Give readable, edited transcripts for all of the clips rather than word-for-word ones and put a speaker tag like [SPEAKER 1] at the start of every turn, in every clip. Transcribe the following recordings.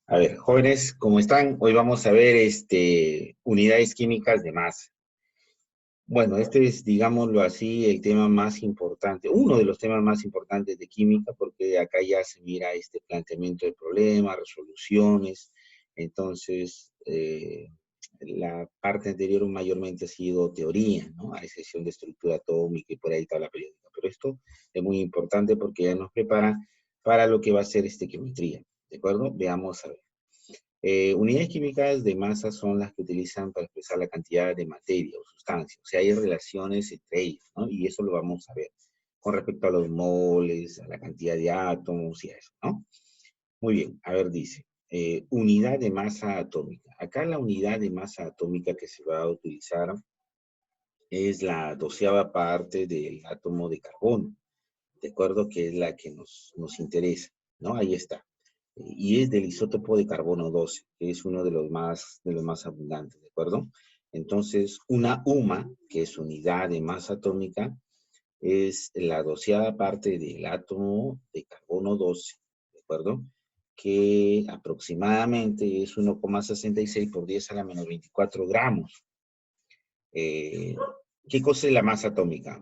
[SPEAKER 1] A ver, jóvenes, ¿cómo están? Hoy vamos a ver unidades químicas de masa. Bueno, este es, digámoslo así, el tema más importante, uno de los temas más importantes de química, porque acá ya se mira este planteamiento de problemas, resoluciones. Entonces, la parte anterior mayormente ha sido teoría, ¿no? A excepción de estructura atómica y por ahí tabla periódica. Pero esto es muy importante porque ya nos prepara para lo que va a ser geometría. ¿De acuerdo? Veamos a ver. Unidades químicas de masa son las que utilizan para expresar la cantidad de materia o sustancia. O sea, hay relaciones entre ellas, ¿no? Y eso lo vamos a ver con respecto a los moles, a la cantidad de átomos y a eso, ¿no? Muy bien, a ver, dice, unidad de masa atómica. Acá la unidad de masa atómica que se va a utilizar es la 12ª parte del átomo de carbono, de acuerdo, que es la que nos interesa, ¿no? Ahí está. Y es del isótopo de carbono 12, que es uno de los más abundantes, ¿de acuerdo? Entonces, una UMA, que es unidad de masa atómica, es la 12ª parte del átomo de carbono 12, ¿de acuerdo? Que aproximadamente es 1,66 por 10 a la menos 24 gramos. Eh, ¿Qué cosa es la masa atómica?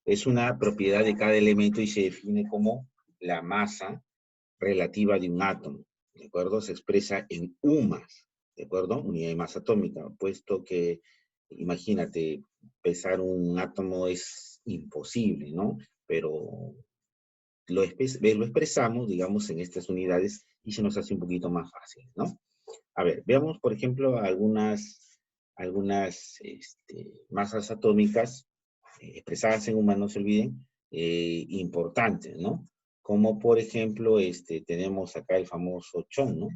[SPEAKER 1] Es una propiedad de cada elemento y se define como la masa relativa de un átomo, ¿de acuerdo? Se expresa en UMAS, ¿de acuerdo? Unidad de masa atómica, puesto que, imagínate, pesar un átomo es imposible, ¿no? Pero lo expresamos, digamos, en estas unidades y se nos hace un poquito más fácil, ¿no? A ver, veamos, por ejemplo, algunas masas atómicas expresadas en humanos, no se olviden, importantes, ¿no? Como por ejemplo, tenemos acá el famoso chon, ¿no?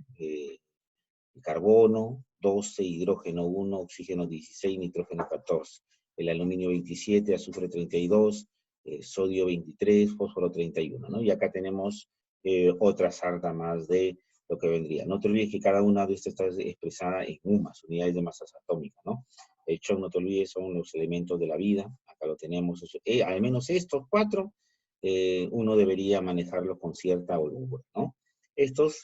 [SPEAKER 1] Carbono 12, hidrógeno 1, oxígeno 16, nitrógeno 14, el aluminio 27, azufre 32, sodio 23, fósforo 31, ¿no? Y acá tenemos otra sarta más de lo que vendría. No te olvides que cada una de estas está expresada en UMAS, unidades de masas atómicas, ¿no? El chon, no te olvides, son los elementos de la vida. Acá lo tenemos. Al menos estos cuatro, uno debería manejarlo con cierta holgura, ¿no?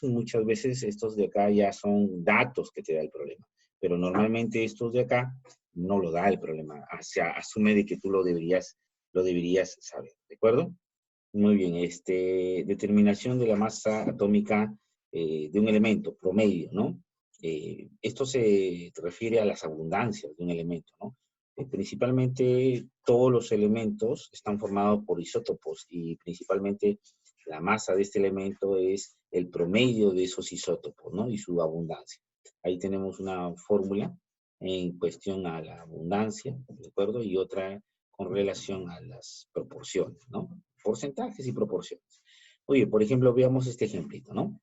[SPEAKER 1] Muchas veces, estos de acá ya son datos que te da el problema, pero normalmente estos de acá no lo da el problema. O sea, asume de que tú lo deberías saber, ¿de acuerdo? Muy bien, determinación de la masa atómica de un elemento, promedio, ¿no? Esto se refiere a las abundancias de un elemento, ¿no? Principalmente todos los elementos están formados por isótopos y principalmente la masa de este elemento es el promedio de esos isótopos, ¿no? Y su abundancia. Ahí tenemos una fórmula en cuestión a la abundancia, ¿de acuerdo? Y otra con relación a las proporciones, ¿no? Porcentajes y proporciones. Oye, por ejemplo, veamos este ejemplito, ¿no?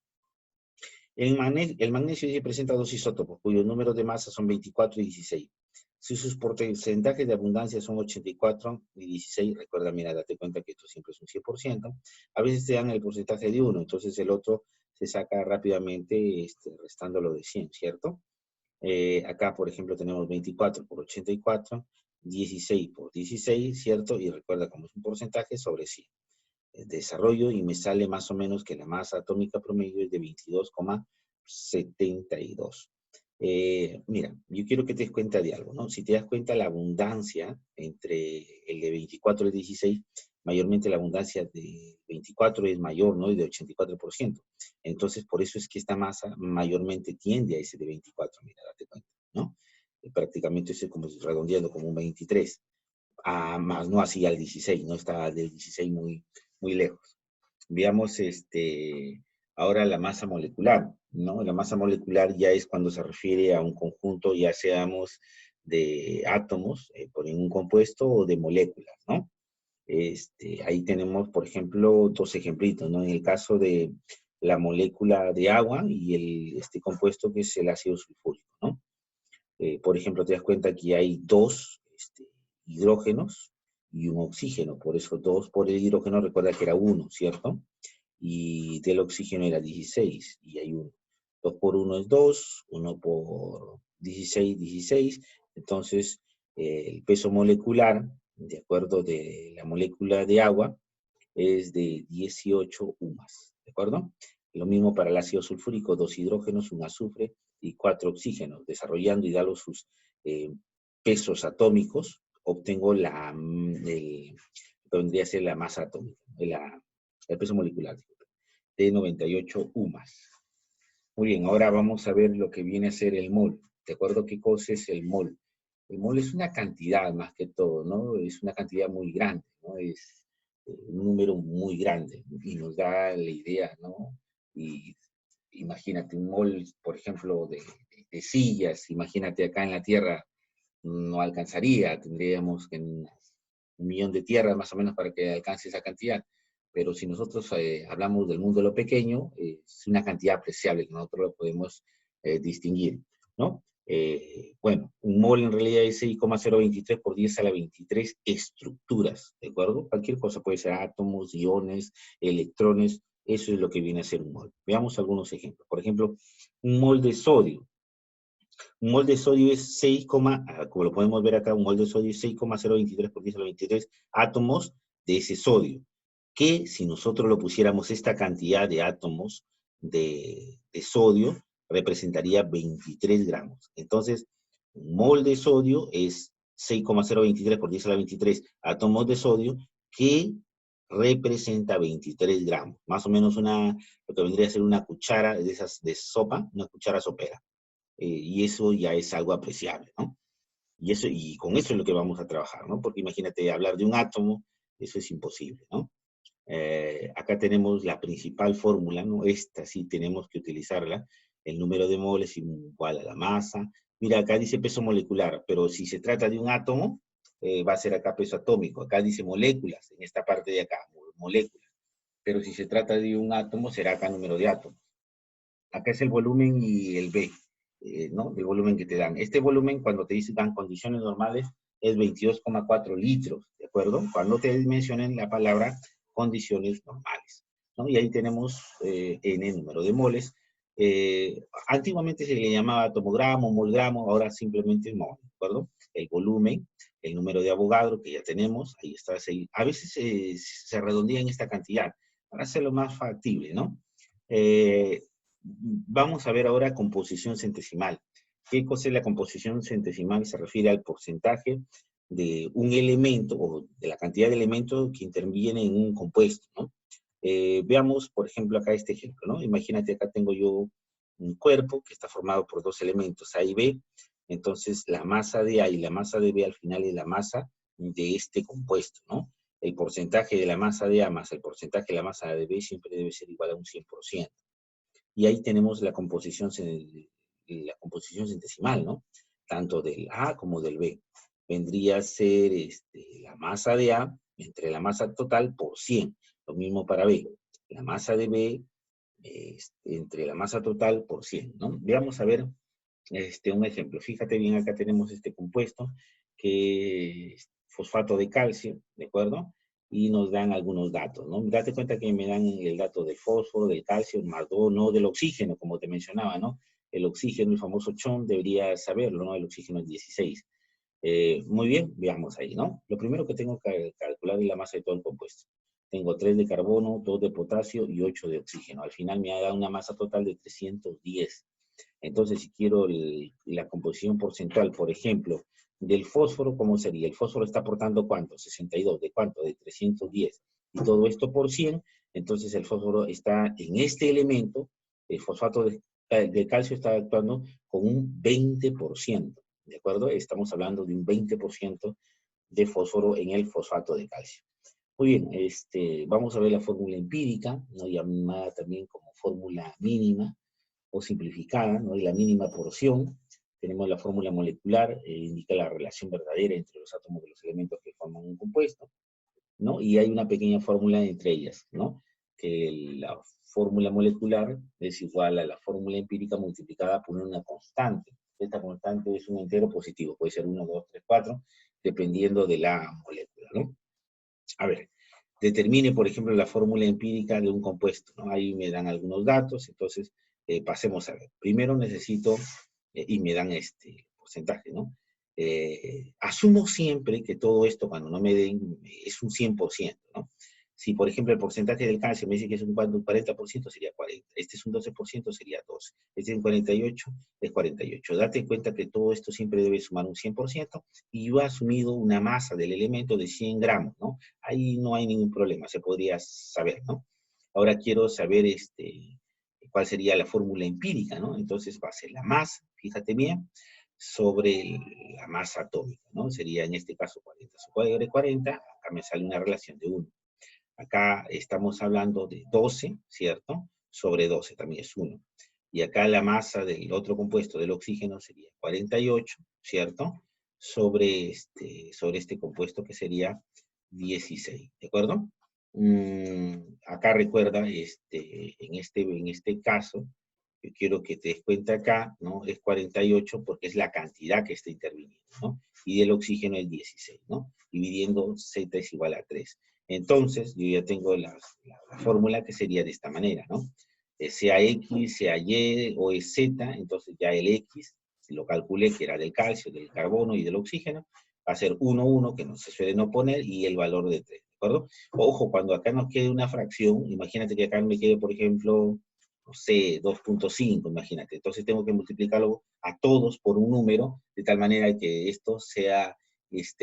[SPEAKER 1] El magnesio se presenta dos isótopos, cuyos números de masa son 24 y 16. Si sus porcentajes de abundancia son 84 y 16, recuerda, mira, date cuenta que esto siempre es un 100%, a veces te dan el porcentaje de uno, entonces el otro se saca rápidamente restándolo de 100, ¿cierto? Acá, por ejemplo, tenemos 24 por 84, 16 por 16, ¿cierto? Y recuerda, como es un porcentaje, sobre 100. Desarrollo y me sale más o menos que la masa atómica promedio es de 22,72. Mira, yo quiero que te des cuenta de algo, ¿no? Si te das cuenta, la abundancia entre el de 24 y el 16, mayormente la abundancia de 24 es mayor, ¿no? Y de 84%. Entonces, por eso es que esta masa mayormente tiende a ese de 24, mira, date cuenta, ¿no? Prácticamente es como redondeando como un 23, más no así al 16, no está del 16 muy, muy lejos. Veamos ahora la masa molecular, ¿no? La masa molecular ya es cuando se refiere a un conjunto, ya seamos de átomos por un compuesto o de moléculas, ¿no? Ahí tenemos, por ejemplo, dos ejemplitos, ¿no? En el caso de la molécula de agua y este compuesto que es el ácido sulfúrico, ¿no? Por ejemplo, te das cuenta que hay dos hidrógenos y un oxígeno, por eso dos por el hidrógeno, recuerda que era uno, ¿cierto? Y del oxígeno era 16 y hay uno. 2 por 1 es 2, 1 por 16, 16. Entonces, el peso molecular, de acuerdo de la molécula de agua, es de 18 UMAS, ¿de acuerdo? Lo mismo para el ácido sulfúrico, 2 hidrógenos, 1 azufre y 4 oxígenos. Desarrollando y dado sus pesos atómicos, obtengo vendría a ser la masa atómica, el peso molecular, de 98 UMAS. Muy bien, ahora vamos a ver lo que viene a ser el mol. ¿De acuerdo qué cosa es el mol? El mol es una cantidad más que todo, ¿no? Es una cantidad muy grande, ¿no? Es un número muy grande y nos da la idea, ¿no? Y imagínate un mol, por ejemplo, de sillas, imagínate acá en la Tierra, no alcanzaría, tendríamos que 1 millón de tierras más o menos para que alcance esa cantidad. Pero si nosotros hablamos del mundo de lo pequeño, es una cantidad apreciable que nosotros lo podemos distinguir, ¿no? Bueno, un mol en realidad es 6,023 por 10 a la 23 estructuras, ¿de acuerdo? Cualquier cosa puede ser átomos, iones, electrones, eso es lo que viene a ser un mol. Veamos algunos ejemplos. Por ejemplo, un mol de sodio. Un mol de sodio es 6, como lo podemos ver acá, un mol de sodio es 6,023 por 10 a la 23 átomos de ese sodio. Que si nosotros lo pusiéramos esta cantidad de átomos de sodio, representaría 23 gramos. Entonces, un mol de sodio es 6,023 por 10 a la 23 átomos de sodio, que representa 23 gramos. Más o menos lo que vendría a ser una cuchara de esas de sopa, una cuchara sopera. Y eso ya es algo apreciable, ¿no? Y con eso es lo que vamos a trabajar, ¿no? Porque imagínate hablar de un átomo, eso es imposible, ¿no? Acá tenemos la principal fórmula, ¿no? Esta sí tenemos que utilizarla. El número de moles igual a la masa. Mira, acá dice peso molecular, pero si se trata de un átomo, va a ser acá peso atómico. Acá dice moléculas, en esta parte de acá, moléculas. Pero si se trata de un átomo, será acá número de átomos. Acá es el volumen y el B, ¿no? El volumen que te dan. Este volumen, cuando te dan condiciones normales, es 22,4 litros, ¿de acuerdo? Cuando te mencionen la palabra condiciones normales, ¿no? Y ahí tenemos N número de moles. Antiguamente se le llamaba tomogramo, molgramo, ahora simplemente mol, ¿de acuerdo? El volumen, el número de Avogadro que ya tenemos, ahí está. A veces se redondea en esta cantidad para hacerlo más factible, ¿no? Vamos a ver ahora composición centesimal. ¿Qué cosa es la composición centesimal? Se refiere al porcentaje de un elemento o de la cantidad de elementos que intervienen en un compuesto, ¿no? Veamos, por ejemplo, acá este ejemplo, ¿no? Imagínate, acá tengo yo un cuerpo que está formado por 2 elementos, A y B. Entonces, la masa de A y la masa de B al final es la masa de este compuesto, ¿no? El porcentaje de la masa de A más el porcentaje de la masa de B siempre debe ser igual a un 100%. Y ahí tenemos la composición centesimal, ¿no? Tanto del A como del B. Vendría a ser la masa de A entre la masa total por 100. Lo mismo para B. La masa de B entre la masa total por 100, ¿no? Veamos a ver un ejemplo. Fíjate bien, acá tenemos este compuesto que es fosfato de calcio, ¿de acuerdo? Y nos dan algunos datos, ¿no? Date cuenta que me dan el dato del fósforo, del calcio, más no del oxígeno, como te mencionaba, ¿no? El oxígeno, el famoso CHON, debería saberlo, ¿no? El oxígeno es 16. Muy bien, veamos ahí, ¿no? Lo primero que tengo que calcular es la masa de todo el compuesto. Tengo 3 de carbono, 2 de potasio y 8 de oxígeno. Al final me ha dado una masa total de 310. Entonces, si quiero la composición porcentual, por ejemplo, del fósforo, ¿cómo sería? El fósforo está aportando ¿cuánto? 62. ¿De cuánto? De 310. Y todo esto por 100. Entonces, el fósforo está en este elemento, el fosfato de calcio está actuando con un 20%. ¿De acuerdo? Estamos hablando de un 20% de fósforo en el fosfato de calcio. Muy bien, vamos a ver la fórmula empírica, ¿no? Llamada también como fórmula mínima o simplificada, ¿no? Y la mínima porción. Tenemos la fórmula molecular, indica la relación verdadera entre los átomos de los elementos que forman un compuesto, ¿no? Y hay una pequeña fórmula entre ellas, ¿no? Que la fórmula molecular es igual a la fórmula empírica multiplicada por una constante. Esta constante es un entero positivo, puede ser 1, 2, 3, 4, dependiendo de la molécula, ¿no? A ver, determine, por ejemplo, la fórmula empírica de un compuesto, ¿no? Ahí me dan algunos datos, entonces pasemos a ver. Primero necesito, y me dan este porcentaje, ¿no? Asumo siempre que todo esto, cuando no me den, es un 100%, ¿no? Si, por ejemplo, el porcentaje del calcio me dice que es un 40%, sería 40. Este es un 12%, sería 12. Este es un 48, es 48. Date cuenta que todo esto siempre debe sumar un 100% y yo he asumido una masa del elemento de 100 gramos, ¿no? Ahí no hay ningún problema, se podría saber, ¿no? Ahora quiero saber cuál sería la fórmula empírica, ¿no? Entonces va a ser la masa, fíjate bien, sobre la masa atómica, ¿no? Sería en este caso 40 sobre 40, acá me sale una relación de 1. Acá estamos hablando de 12, ¿cierto? Sobre 12 también es 1. Y acá la masa del otro compuesto del oxígeno sería 48, ¿cierto? Sobre este compuesto que sería 16, ¿de acuerdo? Acá recuerda, en este caso, yo quiero que te des cuenta acá, ¿no? Es 48 porque es la cantidad que está interviniendo, ¿no? Y del oxígeno es 16, ¿no? Dividiendo Z es igual a 3. Entonces, yo ya tengo la fórmula que sería de esta manera, ¿no? Sea X, sea Y o es Z, entonces ya el X, lo calculé que era del calcio, del carbono y del oxígeno, va a ser 1, 1, que no se suele no poner, y el valor de 3, ¿de acuerdo? Ojo, cuando acá nos quede una fracción, imagínate que acá me quede, por ejemplo, no sé, 2.5, imagínate. Entonces tengo que multiplicarlo a todos por un número, de tal manera que esto sea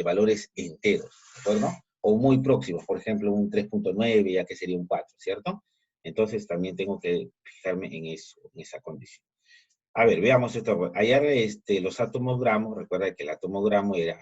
[SPEAKER 1] valores enteros, ¿de acuerdo? O muy próximos, por ejemplo, un 3.9, ya que sería un 4, ¿cierto? Entonces también tengo que fijarme en eso, en esa condición. A ver, veamos esto. Allá los átomos gramos, recuerda que el átomo gramo era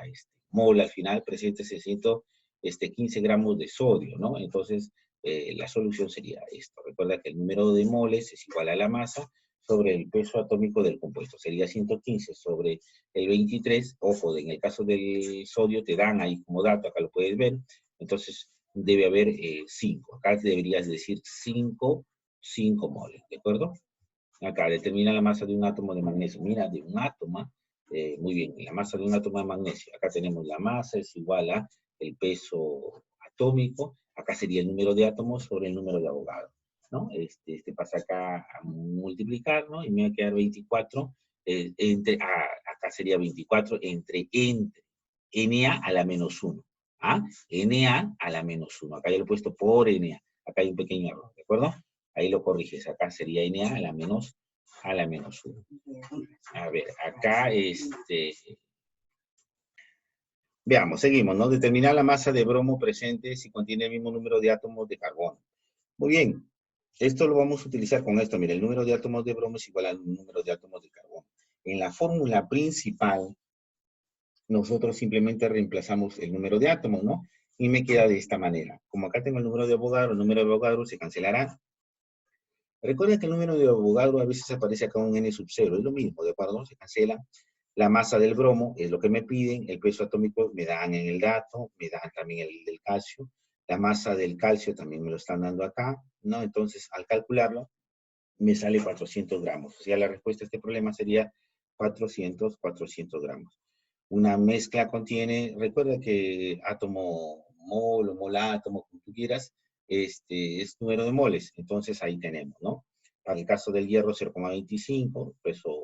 [SPEAKER 1] mol al final, presente 615 gramos de sodio, ¿no? Entonces, la solución sería esto. Recuerda que el número de moles es igual a la masa sobre el peso atómico del compuesto. Sería 115 sobre el 23. Ojo, en el caso del sodio te dan ahí como dato, acá lo puedes ver. Entonces, debe haber 5. Acá deberías decir 5 moles, ¿de acuerdo? Acá determina la masa de un átomo de magnesio. Mira, de un átomo, muy bien, la masa de un átomo de magnesio. Acá tenemos la masa, es igual a el peso atómico. Acá sería el número de átomos sobre el número de Avogadro, ¿no? Pasa acá a multiplicar, ¿no? Y me va a quedar 24, acá sería 24 entre Na a la menos 1. ¿Ah? Na a la menos 1. Acá ya lo he puesto por Na. Acá hay un pequeño error, ¿de acuerdo? Ahí lo corriges. Acá sería Na a la menos 1. A ver, acá veamos, seguimos, ¿no? Determinar la masa de bromo presente si contiene el mismo número de átomos de carbono. Muy bien. Esto lo vamos a utilizar con esto. Mira, el número de átomos de bromo es igual al número de átomos de carbono. En la fórmula principal, nosotros simplemente reemplazamos el número de átomos, ¿no? Y me queda de esta manera. Como acá tengo el número de Avogadro, el número de Avogadro se cancelará. Recuerda que el número de Avogadro a veces aparece acá un N sub 0, es lo mismo, ¿de acuerdo? Se cancela. La masa del bromo es lo que me piden, el peso atómico me dan en el dato, me dan también el del calcio, la masa del calcio también me lo están dando acá, ¿no? Entonces, al calcularlo, me sale 400 gramos. O sea, la respuesta a este problema sería 400 gramos. Una mezcla contiene, recuerda que átomo mol o molátomo, como tú quieras, es número de moles, entonces ahí tenemos, ¿no? Para el caso del hierro 0,25, peso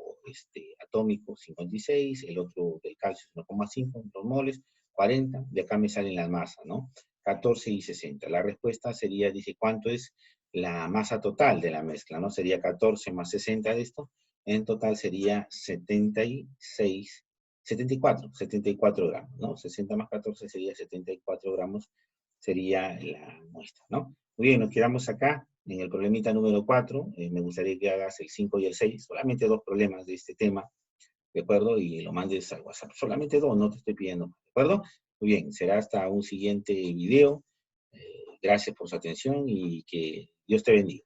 [SPEAKER 1] atómico 56, el otro del calcio 1,5, 2 moles, 40, de acá me salen las masas, ¿no? 14 y 60. La respuesta sería, dice, ¿cuánto es la masa total de la mezcla, ¿no? Sería 14 más 60 de esto, en total sería 74 gramos, ¿no? 60 más 14 sería 74 gramos, sería la muestra, ¿no? Muy bien, nos quedamos acá en el problemita número 4. Me gustaría que hagas el 5 y el 6, solamente 2 problemas de este tema, ¿de acuerdo? Y lo mandes al WhatsApp, solamente 2, no te estoy pidiendo, ¿de acuerdo? Muy bien, será hasta un siguiente video. Gracias por su atención y que Dios te bendiga.